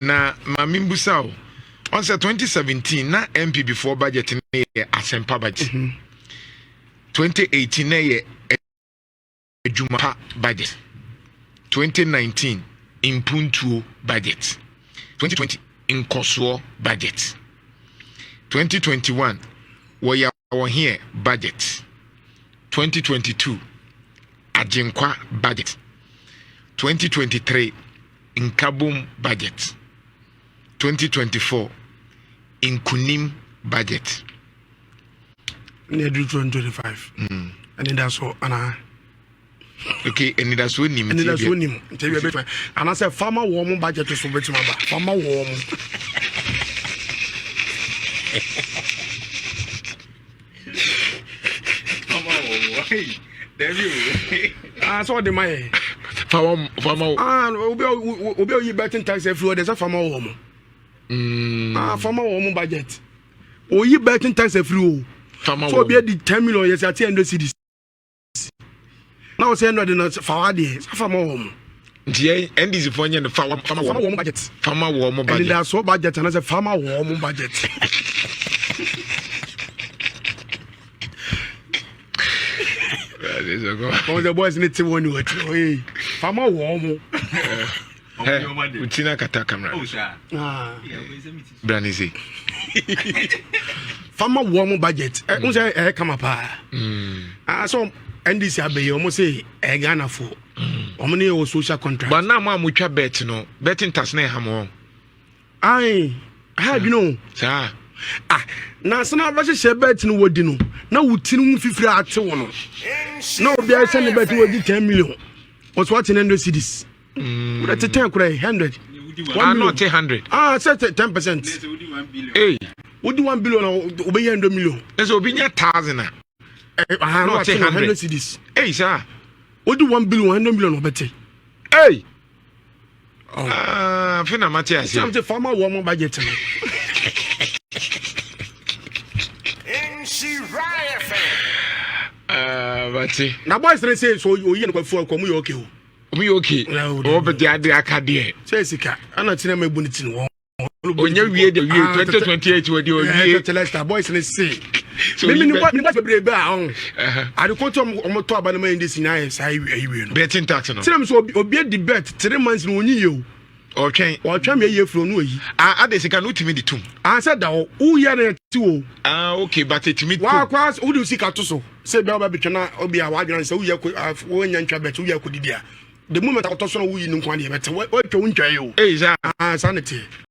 na mamimbusa o on say 2017 na MP before budget na ye asempa budget 2018 na ye adwuma budget 2019 impuntuo budget 2020 inkoso budget 2021 we are here budget 2022 ajinkwa budget 2023 inkabum budget 2024 inkunim budget near 2025 and that's all okay and that's what nim and that's what nim and I said farmer warm budget to so better farmer warm I saw the money. Farmer. Obi betting tax everywhere. There's a farmer warm. Farmer warm budget. Oh, you betting tax everywhere. So be the 10 million yes at the end of cities. Now say no the farmer there. Farmer warm. The end is for the farmer warm budget. Farmer warm budget. And that's what budget and as a farmer warm budget. Oh, the boys need to one word. Farmer warm. Utina kata camera. Branizi. Farmer warm budget. Unse come up. So NDC abe almost say Ghana for. Omni o social contract. But now ma mutwa bet no. Betting tax na hamo. Aye. How do you know? Sir. Na sana ba hye bet no wodi no na wutinu fifiri ate wo no na obi a hye ne bet wodi 10 million was what in 100 cedis would at 10 kura 100 not 100 say 10% hey wodi 1 billion obi 100 million so obi nya 1000 not 100 cedis hey sir wodi 1 billion 100 million obete hey fina matias I'm the farmer warm budget no Bati. Na boys say so you no kwafo akomu you okay o. Omu you okay. O be dia de aka de. Say sika. Ana tina mebu ni tin wo. Onya wie de wie 2028 we de o wie. Telesta boys say. Me ni boy bebre be a on. Ade ko to omo to aba na man dis nya sai wie no. Betting tax no. Tina me so obi di bet 3 months no onyi ye o. Otwen me ye fro no yi. Ade sika no timi di tum. Said that who ye na ti o. Okay but it me. Wa kwa who do sika to so. Say be betwena obi a wa dwan say wo nya ntwa bet wo ye kodidi a the moment I got to so wo yi nkwa de bet wo twa wo ntwa ye o. Eh za sanity